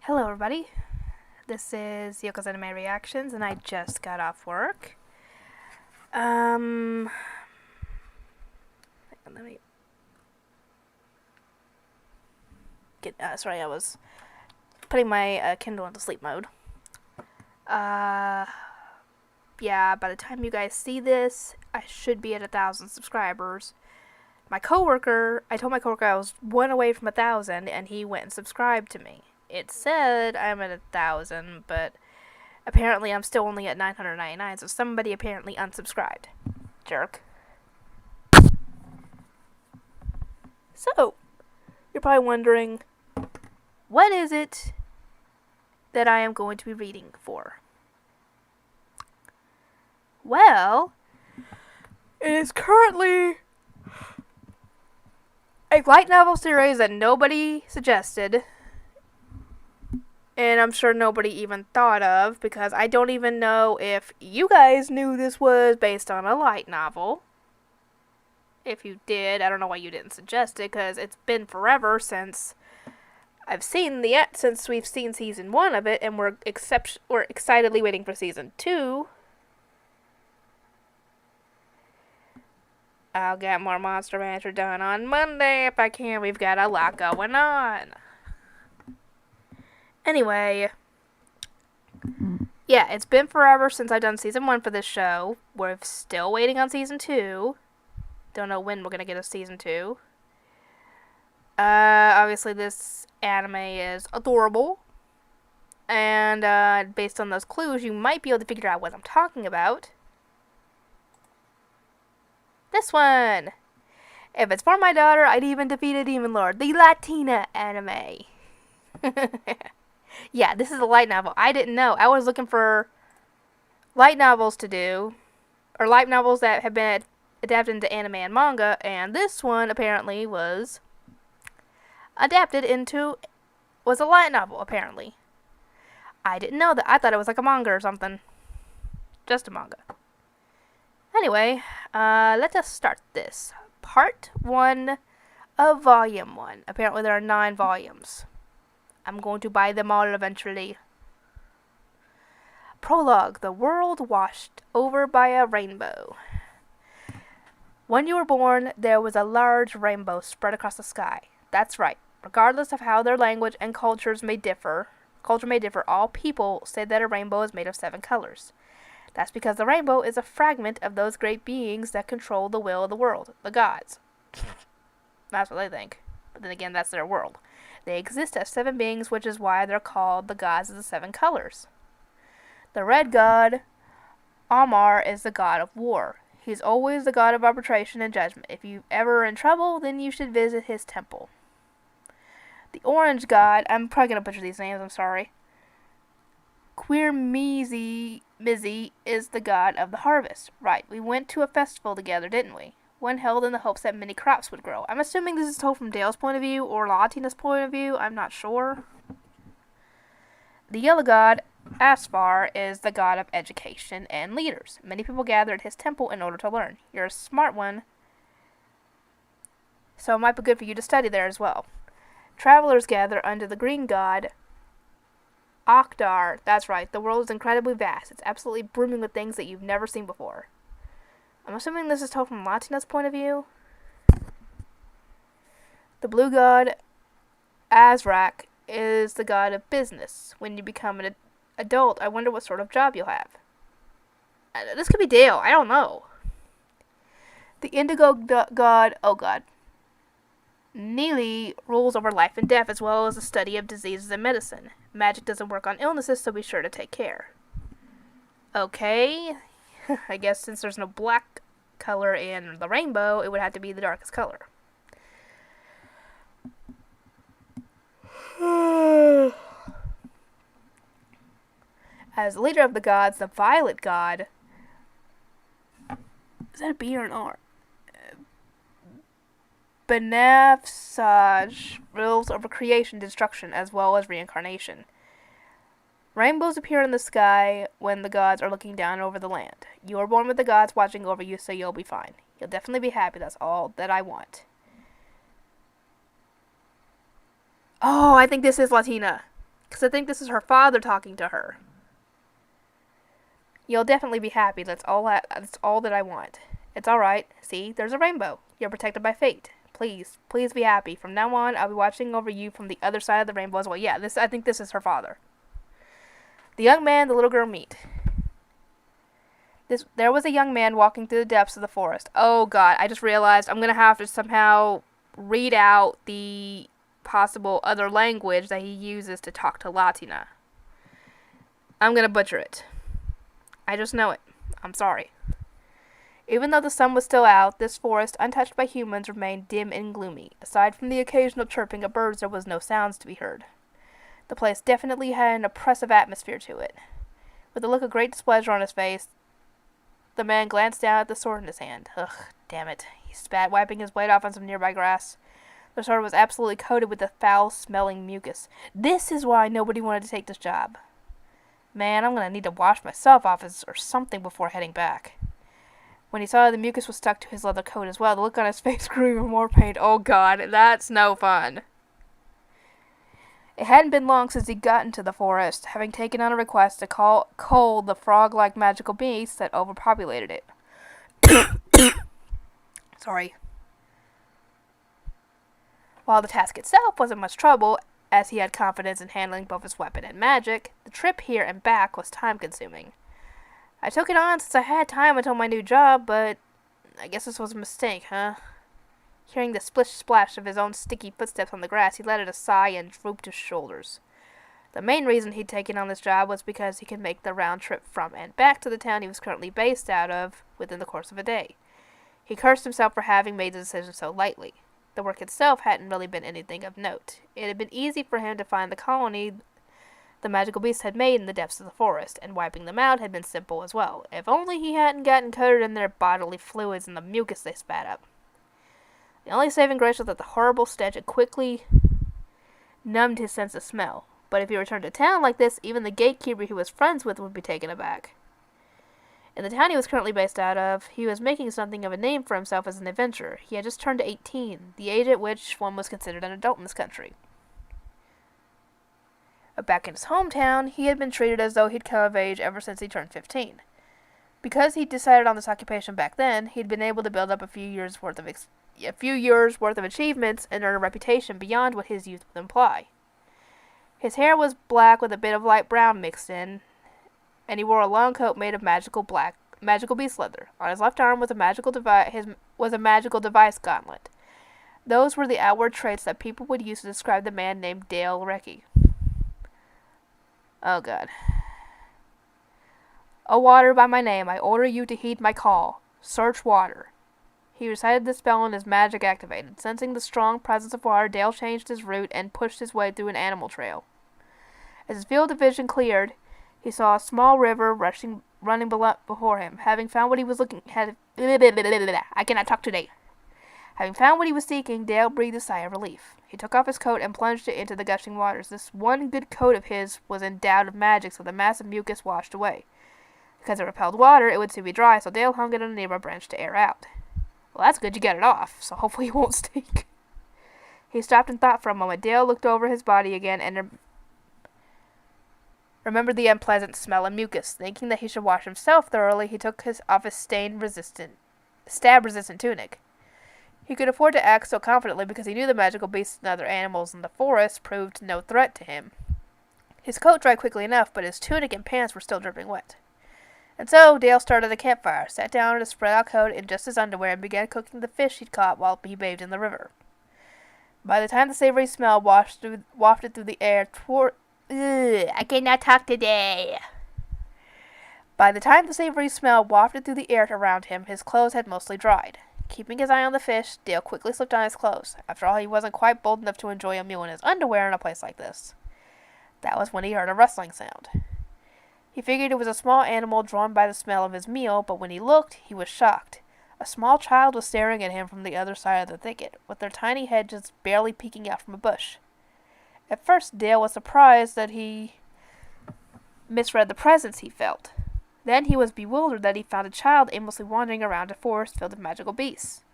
Hello everybody, this is Yoko's Anime Reactions and I just got off work. Let me get, sorry, I was putting my Kindle into sleep mode. Yeah, by the time you guys see this, I should be at 1,000 subscribers. I told my coworker I was one away from 1,000 and he went and subscribed to me. It said I'm at 1,000, but apparently I'm still only at 999, so somebody apparently unsubscribed. Jerk. So, you're probably wondering, what is it that I am going to be reading for? Well, it is currently a light novel series that nobody suggested. And I'm sure nobody even thought of, because I don't even know if you guys knew this was based on a light novel. If you did, I don't know why you didn't suggest it, because it's been forever since since we've seen season 1 of it, and we're excitedly waiting for season 2. I'll get more Monster Rancher done on Monday if I can. We've got a lot going on. Anyway, yeah, it's been forever since I've done season 1 for this show. We're still waiting on season 2. Don't know when we're gonna get a season 2. Obviously this anime is adorable. And, based on those clues, you might be able to figure out what I'm talking about. This one! If it's for my daughter, I'd even defeat a Demon Lord. The Latina anime. Yeah, this is a light novel. I didn't know. I was looking for light novels to do, or light novels that have been adapted into anime and manga, and this one apparently was a light novel, apparently. I didn't know that. I thought it was like a manga or something. Just a manga. Anyway, let us start this. Part 1 of Volume 1. Apparently there are 9 volumes. I'm going to buy them all eventually. Prologue. The world washed over by a rainbow. When you were born, there was a large rainbow spread across the sky. That's right. Regardless of how their language and culture may differ, all people say that a rainbow is made of 7 colors. That's because the rainbow is a fragment of those great beings that control the will of the world, the gods. That's what they think. But then again, that's their world. They exist as 7 beings, which is why they're called the gods of the 7 colors. The red god, Amar, is the god of war. He's always the god of arbitration and judgment. If you're ever in trouble, then you should visit his temple. The orange god, I'm probably going to butcher these names, I'm sorry. Queermizi is the god of the harvest. Right, we went to a festival together, didn't we? One held in the hopes that many crops would grow. I'm assuming this is told from Dale's point of view or Latina's point of view. I'm not sure. The yellow god, Asfar, is the god of education and leaders. Many people gather at his temple in order to learn. You're a smart one, so it might be good for you to study there as well. Travelers gather under the green god, Okdar. That's right, the world is incredibly vast. It's absolutely brimming with things that you've never seen before. I'm assuming this is told from Latina's point of view. The blue god, Azrak, is the god of business. When you become an adult, I wonder what sort of job you'll have. This could be Dale, I don't know. The indigo god, oh god, Neely, rules over life and death as well as the study of diseases and medicine. Magic doesn't work on illnesses, so be sure to take care. Okay. I guess since there's no black color in the rainbow, it would have to be the darkest color. As leader of the gods, the violet god... Is that a B or an R? Benafsaj rules over creation, destruction, as well as reincarnation. Rainbows appear in the sky when the gods are looking down over the land. You are born with the gods watching over you, so you'll be fine. You'll definitely be happy. That's all that I want. Oh, I think this is Latina. Because I think this is her father talking to her. You'll definitely be happy. That's all that I want. It's alright. See, there's a rainbow. You're protected by fate. Please, please be happy. From now on, I'll be watching over you from the other side of the rainbow as well. Yeah, I think this is her father. The young man the little girl meet. There was a young man walking through the depths of the forest. Oh god, I just realized I'm going to have to somehow read out the possible other language that he uses to talk to Latina. I'm going to butcher it. I just know it. I'm sorry. Even though the sun was still out, this forest, untouched by humans, remained dim and gloomy. Aside from the occasional chirping of birds, there was no sounds to be heard. The place definitely had an oppressive atmosphere to it. With a look of great displeasure on his face, the man glanced down at the sword in his hand. Ugh, damn it. He spat, wiping his blade off on some nearby grass. The sword was absolutely coated with the foul-smelling mucus. This is why nobody wanted to take this job. Man, I'm gonna need to wash myself off or something before heading back. When he saw the mucus was stuck to his leather coat as well, the look on his face grew even more pained. Oh god, that's no fun. It hadn't been long since he'd gotten to the forest, having taken on a request to cull the frog-like magical beast that overpopulated it. Sorry. While the task itself wasn't much trouble, as he had confidence in handling both his weapon and magic, the trip here and back was time-consuming. I took it on since I had time until my new job, but I guess this was a mistake, huh? Hearing the splish-splash of his own sticky footsteps on the grass, he let out a sigh and drooped his shoulders. The main reason he'd taken on this job was because he could make the round trip from and back to the town he was currently based out of within the course of a day. He cursed himself for having made the decision so lightly. The work itself hadn't really been anything of note. It had been easy for him to find the colony the magical beast had made in the depths of the forest, and wiping them out had been simple as well. If only he hadn't gotten coated in their bodily fluids and the mucus they spat up. The only saving grace was that the horrible stench had quickly numbed his sense of smell. But if he returned to town like this, even the gatekeeper he was friends with would be taken aback. In the town he was currently based out of, he was making something of a name for himself as an adventurer. He had just turned 18, the age at which one was considered an adult in this country. But back in his hometown, he had been treated as though he'd come of age ever since he turned 15. Because he'd decided on this occupation back then, he'd been able to build up a few years' worth of achievements and earn a reputation beyond what his youth would imply. His hair was black with a bit of light brown mixed in, and he wore a long coat made of magical beast leather. On his left arm was a magical device gauntlet. Those were the outward traits that people would use to describe the man named Dale Recce. Oh god. O water, by my name, I order you to heed my call. Search water. He recited the spell and his magic activated. Sensing the strong presence of water, Dale changed his route and pushed his way through an animal trail. As his field of vision cleared, he saw a small river running before him. Having found what he was I cannot talk today. Having found what he was seeking, Dale breathed a sigh of relief. He took off his coat and plunged it into the gushing waters. This one good coat of his was endowed with magic, so the mass of mucus washed away. Because it repelled water, it would soon be dry, so Dale hung it on a nearby branch to air out. Well, that's good, you get it off, so hopefully it won't stink. He stopped and thought for a moment. Dale looked over his body again and remembered the unpleasant smell of mucus. Thinking that he should wash himself thoroughly, he took off his stab-resistant tunic. He could afford to act so confidently because he knew the magical beasts and other animals in the forest proved no threat to him. His coat dried quickly enough, but his tunic and pants were still dripping wet. And so Dale started a campfire, sat down in a spread-out coat in just his underwear, and began cooking the fish he'd caught while he bathed in the river. By the time the savory smell wafted through the air I cannot talk today. By the time the savory smell wafted through the air around him, his clothes had mostly dried. Keeping his eye on the fish, Dale quickly slipped on his clothes. After all, he wasn't quite bold enough to enjoy a meal in his underwear in a place like this. That was when he heard a rustling sound. He figured it was a small animal drawn by the smell of his meal, but when he looked, he was shocked. A small child was staring at him from the other side of the thicket, with their tiny head just barely peeking out from a bush. At first, Dale was surprised that he misread the presence he felt. Then he was bewildered that he found a child aimlessly wandering around a forest filled with magical beasts.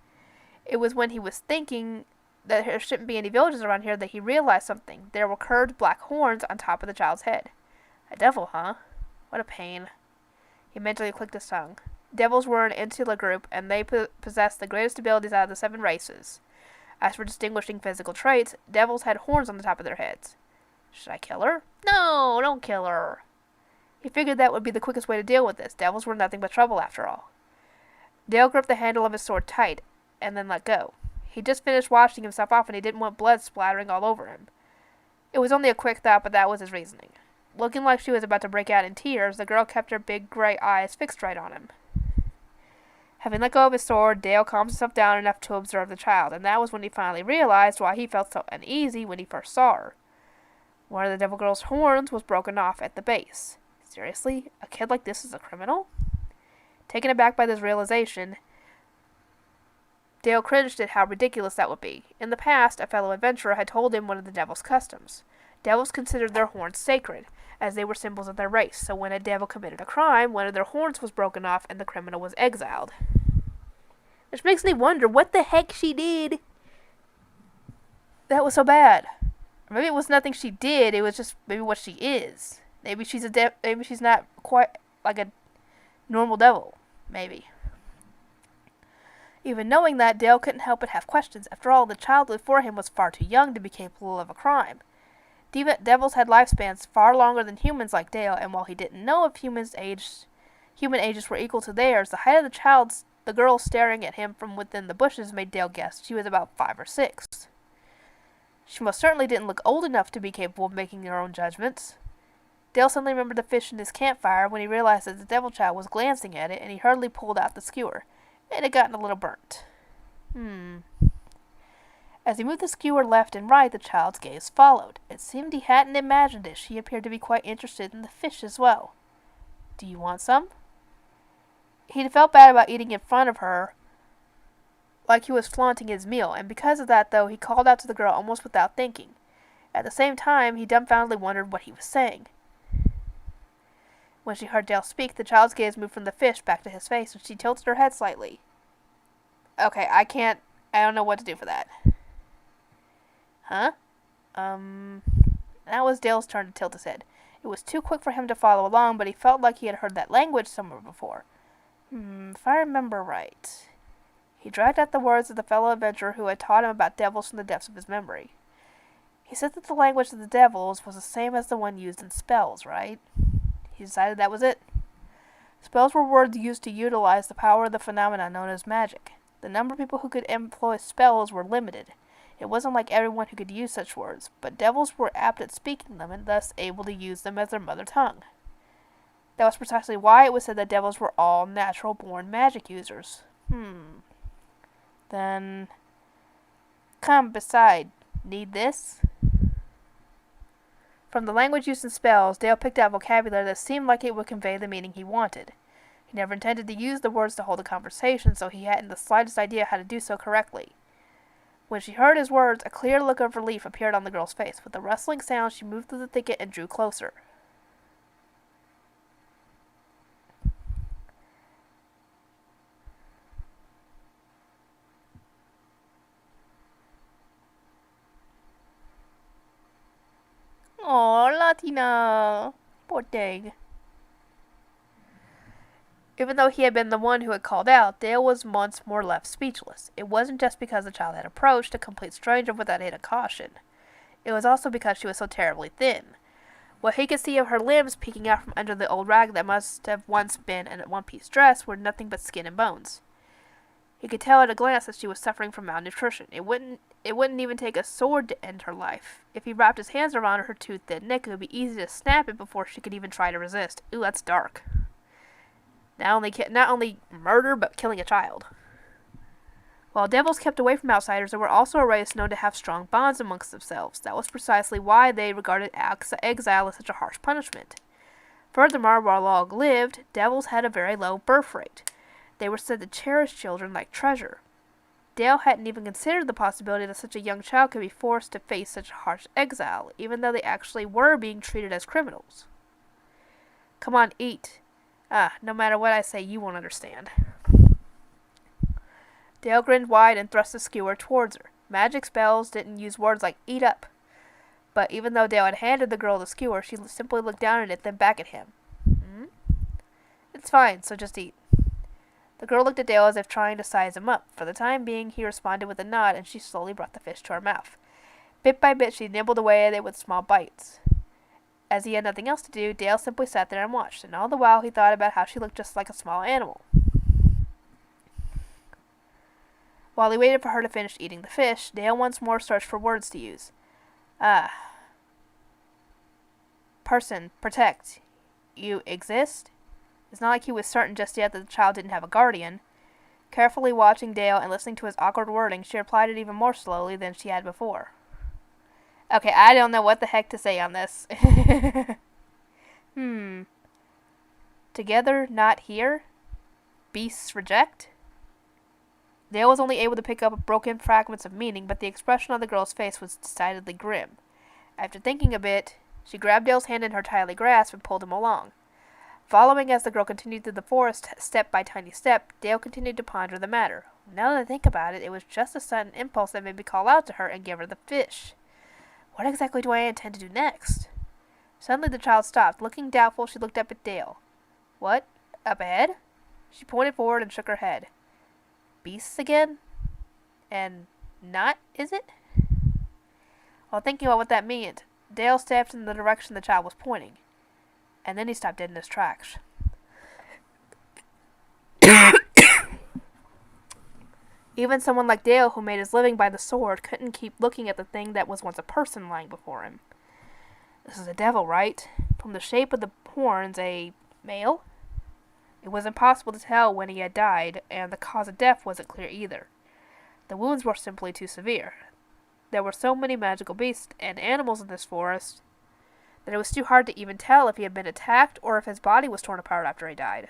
It was when he was thinking that there shouldn't be any villages around here that he realized something. There were curved black horns on top of the child's head. A devil, huh? What a pain. He mentally clicked his tongue. Devils were an insular group, and they possessed the greatest abilities out of the 7 races. As for distinguishing physical traits, devils had horns on the top of their heads. Should I kill her? No, don't kill her. He figured that would be the quickest way to deal with this. Devils were nothing but trouble, after all. Dale gripped the handle of his sword tight, and then let go. He just finished washing himself off, and he didn't want blood splattering all over him. It was only a quick thought, but that was his reasoning. Looking like she was about to break out in tears, the girl kept her big gray eyes fixed right on him. Having let go of his sword, Dale calmed himself down enough to observe the child, and that was when he finally realized why he felt so uneasy when he first saw her. One of the devil girl's horns was broken off at the base. Seriously? A kid like this is a criminal? Taken aback by this realization, Dale cringed at how ridiculous that would be. In the past, a fellow adventurer had told him one of the devil's customs. Devils considered their horns sacred, as they were symbols of their race, so when a devil committed a crime, one of their horns was broken off and the criminal was exiled. Which makes me wonder what the heck she did that was so bad. Or maybe it was nothing she did, it was just maybe what she is. Maybe she's maybe she's not quite like a normal devil. Maybe. Even knowing that, Dale couldn't help but have questions. After all, the child before him was far too young to be capable of a crime. Devils had lifespans far longer than humans like Dale, and while he didn't know if human ages were equal to theirs, the height of the girl staring at him from within the bushes made Dale guess she was about 5 or 6. She most certainly didn't look old enough to be capable of making her own judgments. Dale suddenly remembered the fish in his campfire when he realized that the devil child was glancing at it, and he hurriedly pulled out the skewer. It had gotten a little burnt. As he moved the skewer left and right, the child's gaze followed. It seemed he hadn't imagined it. She appeared to be quite interested in the fish as well. Do you want some? He felt bad about eating in front of her, like he was flaunting his meal, and because of that, though, he called out to the girl almost without thinking. At the same time, he dumbfoundedly wondered what he was saying. When she heard Dale speak, the child's gaze moved from the fish back to his face, and she tilted her head slightly. Okay, I don't know what to do for that. Huh? Now it was Dale's turn to tilt his head. It was too quick for him to follow along, but he felt like he had heard that language somewhere before. If I remember right. He dragged out the words of the fellow adventurer who had taught him about devils from the depths of his memory. He said that the language of the devils was the same as the one used in spells, right? He decided that was it. Spells were words used to utilize the power of the phenomenon known as magic. The number of people who could employ spells were limited. It wasn't like everyone who could use such words, but devils were apt at speaking them and thus able to use them as their mother tongue. That was precisely why it was said that devils were all natural-born magic users. Then, come beside. Need this? From the language used in spells, Dale picked out vocabulary that seemed like it would convey the meaning he wanted. He never intended to use the words to hold a conversation, so he hadn't the slightest idea how to do so correctly. When she heard his words, a clear look of relief appeared on the girl's face. With a rustling sound, she moved through the thicket and drew closer. Aw, Latina. Poor thing. Even though he had been the one who had called out, Dale was once more left speechless. It wasn't just because the child had approached a complete stranger without aid of caution. It was also because she was so terribly thin. What he could see of her limbs peeking out from under the old rag that must have once been a one-piece dress were nothing but skin and bones. He could tell at a glance that she was suffering from malnutrition. It wouldn't even take a sword to end her life. If he wrapped his hands around her too thin neck, it would be easy to snap it before she could even try to resist. Ooh, that's dark. Not only murder, but killing a child. While devils kept away from outsiders, there were also a race known to have strong bonds amongst themselves. That was precisely why they regarded exile as such a harsh punishment. Furthermore, while long lived, devils had a very low birth rate. They were said to cherish children like treasure. Dale hadn't even considered the possibility that such a young child could be forced to face such harsh exile, even though they actually were being treated as criminals. Come on, eat. No matter what I say, you won't understand. Dale grinned wide and thrust the skewer towards her. Magic spells didn't use words like eat up. But even though Dale had handed the girl the skewer, she simply looked down at it, then back at him. Hmm? It's fine, so just eat. The girl looked at Dale as if trying to size him up. For the time being, he responded with a nod, and she slowly brought the fish to her mouth. Bit by bit, she nibbled away at it with small bites. As he had nothing else to do, Dale simply sat there and watched, and all the while he thought about how she looked just like a small animal. While he waited for her to finish eating the fish, Dale once more searched for words to use. Person, protect. You exist? It's not like he was certain just yet that the child didn't have a guardian. Carefully watching Dale and listening to his awkward wording, she replied it even more slowly than she had before. Okay, I don't know what the heck to say on this. Together, not here? Beasts reject? Dale was only able to pick up broken fragments of meaning, but the expression on the girl's face was decidedly grim. After thinking a bit, she grabbed Dale's hand in her tightly grasp and pulled him along. Following as the girl continued through the forest, step by tiny step, Dale continued to ponder the matter. Now that I think about it, it was just a sudden impulse that made me call out to her and give her the fish. What exactly do I intend to do next? Suddenly the child stopped. Looking doubtful, she looked up at Dale. What? Up ahead? She pointed forward and shook her head. Beasts again? And not, is it? While thinking about what that meant, Dale stepped in the direction the child was pointing. And then he stopped dead in his tracks. Even someone like Dale, who made his living by the sword, couldn't keep looking at the thing that was once a person lying before him. This is a devil, right? From the shape of the horns, a male? It was impossible to tell when he had died, and the cause of death wasn't clear either. The wounds were simply too severe. There were so many magical beasts and animals in this forest that it was too hard to even tell if he had been attacked or if his body was torn apart after he died.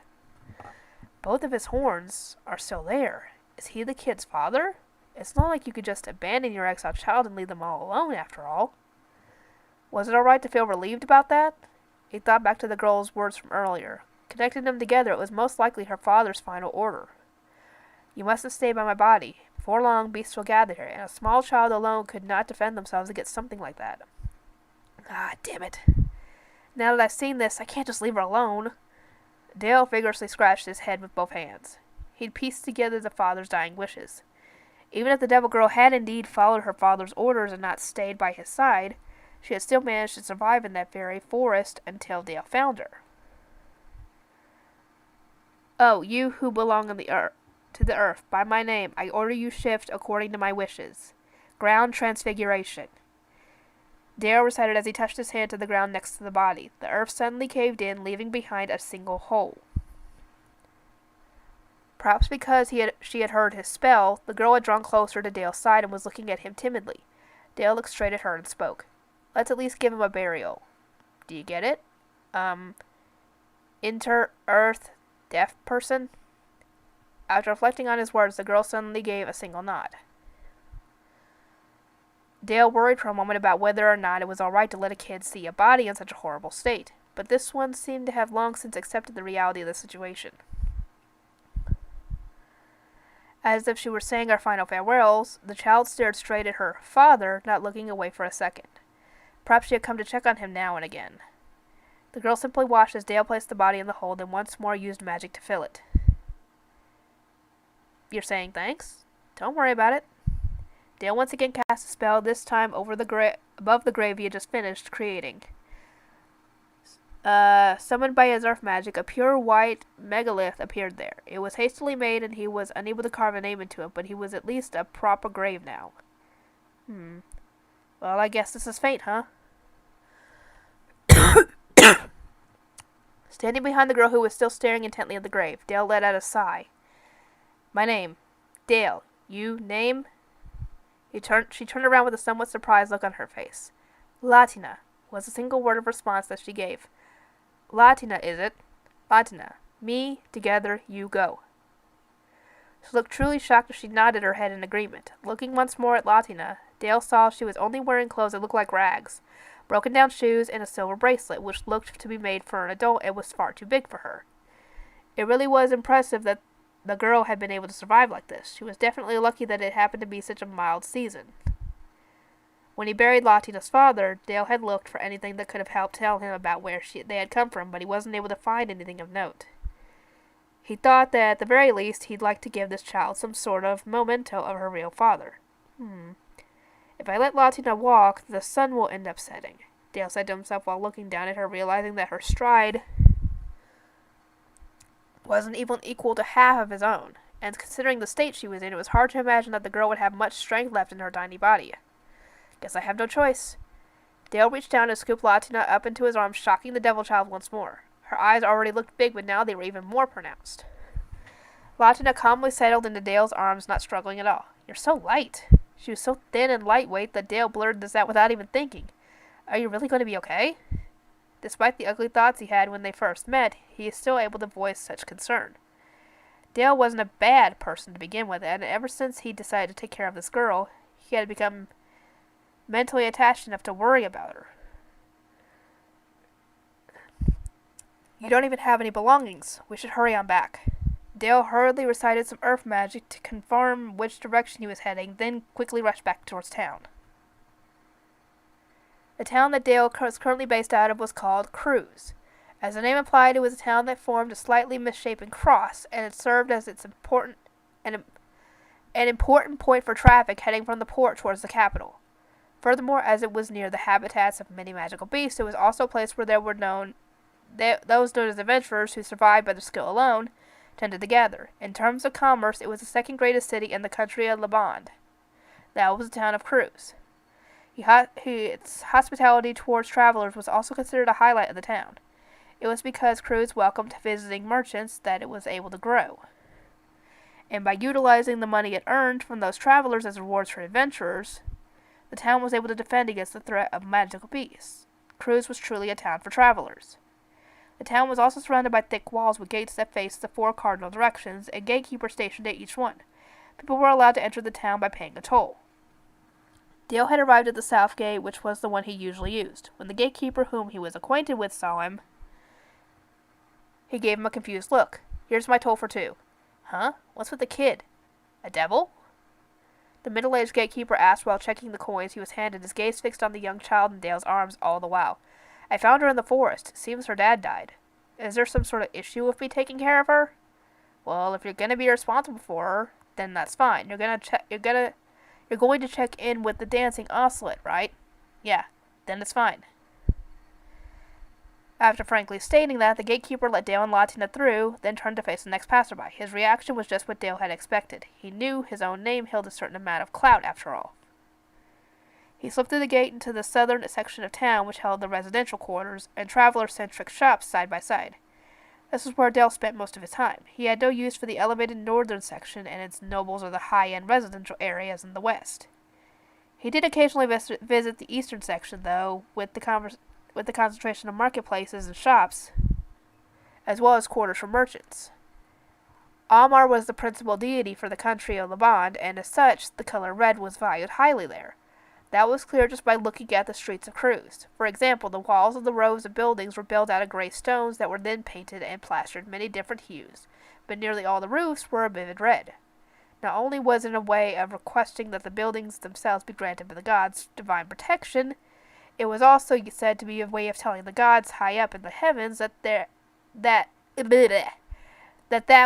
Both of his horns are still there. Is he the kid's father? It's not like you could just abandon your exiled child and leave them all alone, after all. Was it alright to feel relieved about that? He thought back to the girl's words from earlier. Connecting them together, it was most likely her father's final order. You mustn't stay by my body. Before long, beasts will gather here, and a small child alone could not defend themselves against something like that. Ah, damn it. Now that I've seen this, I can't just leave her alone. Dale vigorously scratched his head with both hands. He'd pieced together the father's dying wishes. Even if the devil girl had indeed followed her father's orders and not stayed by his side, she had still managed to survive in that very forest until Dale found her. Oh, you who belong on the earth, to the earth, by my name, I order you shift according to my wishes. Ground transfiguration. Dale recited as he touched his hand to the ground next to the body. The earth suddenly caved in, leaving behind a single hole. Perhaps because she had heard his spell, the girl had drawn closer to Dale's side and was looking at him timidly. Dale looked straight at her and spoke. Let's at least give him a burial. Do you get it? Inter-earth deaf person? After reflecting on his words, the girl suddenly gave a single nod. Dale worried for a moment about whether or not it was all right to let a kid see a body in such a horrible state, but this one seemed to have long since accepted the reality of the situation. As if she were saying her final farewells, the child stared straight at her father, not looking away for a second. Perhaps she had come to check on him now and again. The girl simply watched as Dale placed the body in the hole, then once more used magic to fill it. You're saying thanks? Don't worry about it. Dale once again cast a spell, this time over above the grave he had just finished creating. Summoned by his earth magic, a pure white megalith appeared there. It was hastily made, and he was unable to carve a name into it, but he was at least a proper grave now. Well, I guess this is fate, huh? Standing behind the girl who was still staring intently at the grave, Dale let out a sigh. My name. Dale. You, name? She turned around with a somewhat surprised look on her face. Latina, was the single word of response that she gave. Latina, is it? Latina. Me, together, you go. She looked truly shocked as she nodded her head in agreement. Looking once more at Latina, Dale saw she was only wearing clothes that looked like rags, broken down shoes, and a silver bracelet, which looked to be made for an adult and was far too big for her. It really was impressive that the girl had been able to survive like this. She was definitely lucky that it happened to be such a mild season. When he buried Latina's father, Dale had looked for anything that could have helped tell him about where they had come from, but he wasn't able to find anything of note. He thought that at the very least he'd like to give this child some sort of memento of her real father. If I let Latina walk, the sun will end up setting, Dale said to himself while looking down at her, realizing that her stride wasn't even equal to half of his own, and considering the state she was in, it was hard to imagine that the girl would have much strength left in her tiny body. Guess I have no choice. Dale reached down and scooped Latina up into his arms, shocking the devil child once more. Her eyes already looked big, but now they were even more pronounced. Latina calmly settled into Dale's arms, not struggling at all. You're so light. She was so thin and lightweight that Dale blurted this out without even thinking. Are you really going to be okay? Despite the ugly thoughts he had when they first met, he is still able to voice such concern. Dale wasn't a bad person to begin with, and ever since he decided to take care of this girl, he had become mentally attached enough to worry about her. You don't even have any belongings. We should hurry on back. Dale hurriedly recited some earth magic to confirm which direction he was heading, then quickly rushed back towards town. The town that Dale was currently based out of was called Cruz. As the name implied, it was a town that formed a slightly misshapen cross, and it served as an important point for traffic heading from the port towards the capital. Furthermore, as it was near the habitats of many magical beasts, it was also a place where those known as adventurers who survived by their skill alone tended to gather. In terms of commerce, it was the second greatest city in the country of Lebond. That was the town of Cruz. Its hospitality towards travelers was also considered a highlight of the town. It was because Cruz welcomed visiting merchants that it was able to grow. And by utilizing the money it earned from those travelers as rewards for adventurers, the town was able to defend against the threat of magical beasts. Cruz was truly a town for travelers. The town was also surrounded by thick walls with gates that faced the 4 cardinal directions, and gatekeepers stationed at each one. People were allowed to enter the town by paying a toll. Dale had arrived at the south gate, which was the one he usually used. When the gatekeeper, whom he was acquainted with, saw him, he gave him a confused look. Here's my toll for 2. Huh? What's with the kid? A devil? The middle-aged gatekeeper asked while checking the coins he was handed, his gaze fixed on the young child in Dale's arms all the while. I found her in the forest. Seems her dad died. Is there some sort of issue with me taking care of her? Well, if you're gonna be responsible for her, then that's fine. You're going to check in with the dancing ocelot, right? Yeah, then it's fine. After frankly stating that, the gatekeeper let Dale and Latina through, then turned to face the next passerby. His reaction was just what Dale had expected. He knew his own name held a certain amount of clout, after all. He slipped through the gate into the southern section of town, which held the residential quarters and traveler-centric shops side by side. This was where Dale spent most of his time. He had no use for the elevated northern section and its nobles or the high-end residential areas in the west. He did occasionally visit the eastern section, though, with the concentration of marketplaces and shops, as well as quarters for merchants. Amar was the principal deity for the country of Lebond, and as such, the color red was valued highly there. That was clear just by looking at the streets of Cruz. For example, the walls of the rows of buildings were built out of gray stones that were then painted and plastered many different hues, but nearly all the roofs were a vivid red. Not only was it a way of requesting that the buildings themselves be granted by the gods divine protection, it was also said to be a way of telling the gods high up in the heavens that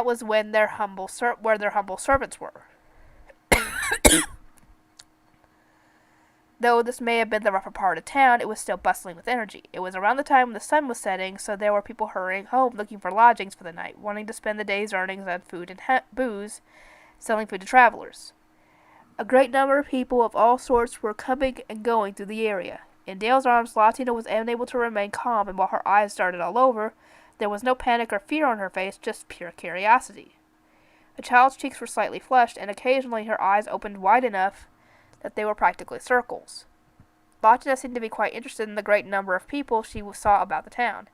was when their humble servants were. Though this may have been the rougher part of town, it was still bustling with energy. It was around the time when the sun was setting, so there were people hurrying home looking for lodgings for the night, wanting to spend the day's earnings on food and booze, selling food to travelers. A great number of people of all sorts were coming and going through the area. In Dale's arms, Latina was unable to remain calm, and while her eyes darted all over, there was no panic or fear on her face, just pure curiosity. The child's cheeks were slightly flushed, and occasionally her eyes opened wide enough that they were practically circles. Latina seemed to be quite interested in the great number of people she saw about the town.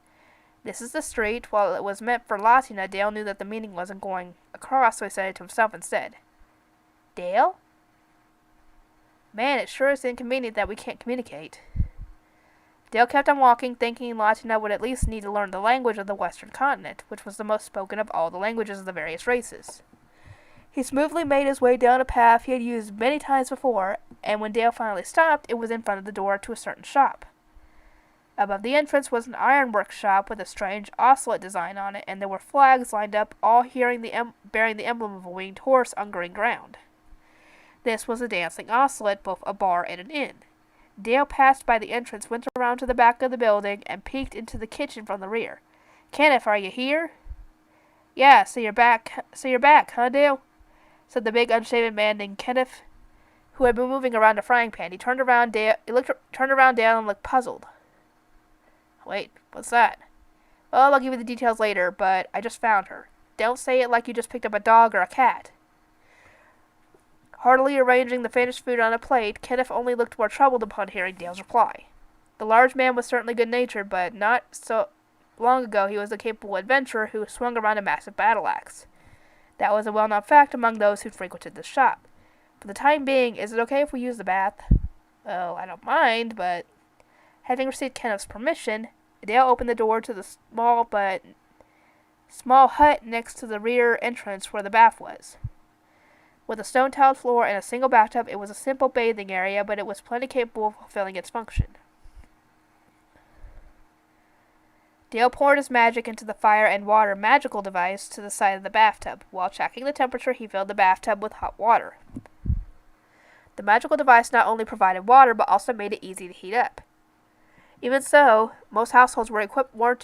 This is the street. While it was meant for Latina, Dale knew that the meaning wasn't going across, so he said it to himself instead. Dale? Man, it sure is inconvenient that we can't communicate. Dale kept on walking, thinking Latina would at least need to learn the language of the western continent, which was the most spoken of all the languages of the various races. He smoothly made his way down a path he had used many times before, and when Dale finally stopped, it was in front of the door to a certain shop. Above the entrance was an ironwork shop with a strange ocelot design on it, and there were flags lined up, all bearing the emblem of a winged horse on green ground. This was a dancing ocelot, both a bar and an inn. Dale passed by the entrance, went around to the back of the building, and peeked into the kitchen from the rear. "Kenneth, are you here?" "Yeah, so you're back, huh, Dale?" said the big unshaven man named Kenneth, who had been moving around a frying pan. He turned around Dale and looked puzzled. "Wait, what's that?" "Well, I'll give you the details later, but I just found her. Don't say it like you just picked up a dog or a cat." Heartily arranging the finished food on a plate, Kenneth only looked more troubled upon hearing Dale's reply. The large man was certainly good-natured, but not so long ago he was a capable adventurer who swung around a massive battle-axe. That was a well-known fact among those who frequented the shop. For the time being, is it okay if we use the bath? Well, I don't mind, but having received Kenneth's permission, Dale opened the door to the small hut next to the rear entrance where the bath was. With a stone-tiled floor and a single bathtub, it was a simple bathing area, but it was plenty capable of fulfilling its function. Dale poured his magic into the fire and water magical device to the side of the bathtub. While checking the temperature, he filled the bathtub with hot water. The magical device not only provided water, but also made it easy to heat up. Even so, most households weren't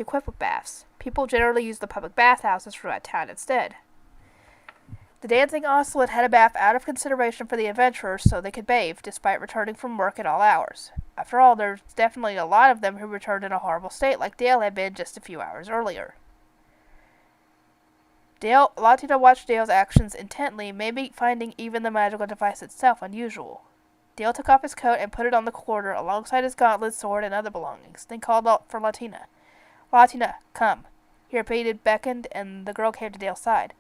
equipped with baths. People generally used the public bathhouses throughout town instead. The dancing ocelot had a bath out of consideration for the adventurers so they could bathe, despite returning from work at all hours. After all, there's definitely a lot of them who returned in a horrible state like Dale had been just a few hours earlier. Latina watched Dale's actions intently, maybe finding even the magical device itself unusual. Dale took off his coat and put it on the quarter alongside his gauntlet, sword, and other belongings, then called out for Latina. "Latina, come." He repeated, beckoned, and the girl came to Dale's side.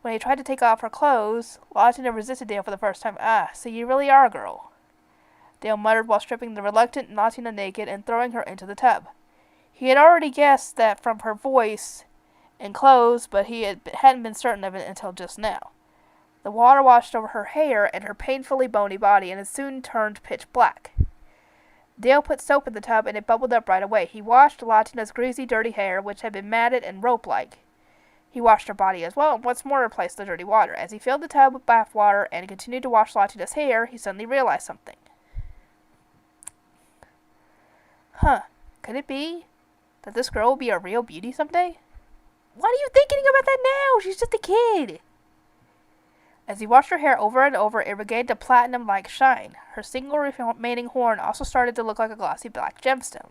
When he tried to take off her clothes, Latina resisted Dale for the first time. "Ah, so you really are a girl," Dale muttered while stripping the reluctant Latina naked and throwing her into the tub. He had already guessed that from her voice and clothes, but he hadn't been certain of it until just now. The water washed over her hair and her painfully bony body, and it soon turned pitch black. Dale put soap in the tub, and it bubbled up right away. He washed Latina's greasy, dirty hair, which had been matted and rope-like. He washed her body as well, and once more replaced the dirty water. As he filled the tub with bath water and continued to wash Latina's hair, he suddenly realized something. Could it be that this girl will be a real beauty someday? What are you thinking about that now? She's just a kid. As he washed her hair over and over, it regained a platinum-like shine. Her single remaining horn also started to look like a glossy black gemstone.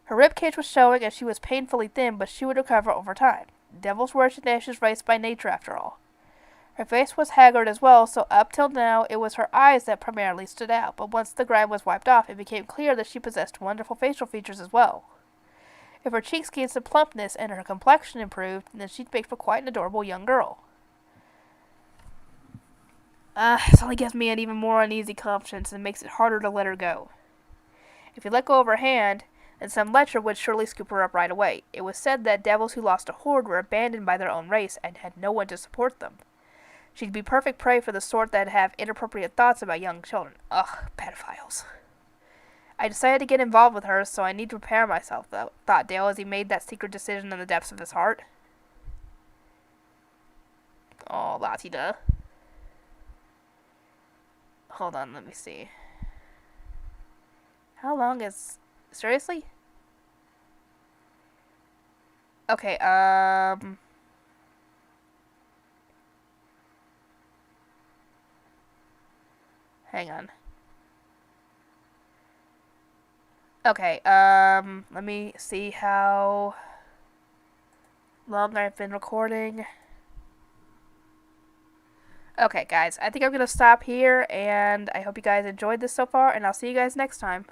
Her ribcage was showing, and she was painfully thin, but she would recover over time. Devils were a tenacious race by nature, after all. Her face was haggard as well, so up till now it was her eyes that primarily stood out, but once the grime was wiped off, it became clear that she possessed wonderful facial features as well. If her cheeks gained some plumpness and her complexion improved, then she'd make for quite an adorable young girl. This only gives me an even more uneasy conscience and makes it harder to let her go. If you let go of her hand, then some lecher would surely scoop her up right away. It was said that devils who lost a horde were abandoned by their own race and had no one to support them. She'd be perfect prey for the sort that have inappropriate thoughts about young children. Ugh, pedophiles. I decided to get involved with her, so I need to prepare myself, though, thought Dale as he made that secret decision in the depths of his heart. Oh, Latina. Hold on, let me see. How long is... Seriously? Okay, hang on. Okay, let me see how long I've been recording. Okay, guys, I think I'm going to stop here, and I hope you guys enjoyed this so far, and I'll see you guys next time.